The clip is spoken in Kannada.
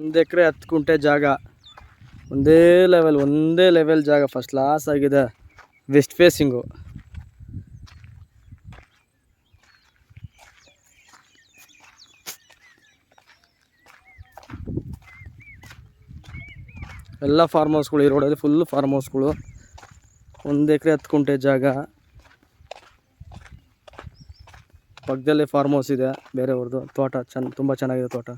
1 ಎಕರೆ 10 ಗುಂಟೆ ಜಾಗ, ಒಂದೇ ಲೆವೆಲ್ ಜಾಗ, ಫಸ್ಟ್ ಕ್ಲಾಸ್ ಆಗಿದೆ. West facing. ಎಲ್ಲ ಫಾರ್ಮ್ ಹೌಸ್ಗಳು, ಈ ರೋಡಲ್ಲಿ ಫುಲ್ ಫಾರ್ಮ್ ಹೌಸ್ಗಳು. 1 ಎಕರೆ 10 ಗುಂಟೆ ಜಾಗ, ಪಕ್ಕದಲ್ಲೇ ಫಾರ್ಮ್ ಹೌಸ್ ಇದೆ ಬೇರೆಯವ್ರದ್ದು. ತೋಟ ತುಂಬ ಚೆನ್ನಾಗಿದೆ ತೋಟ.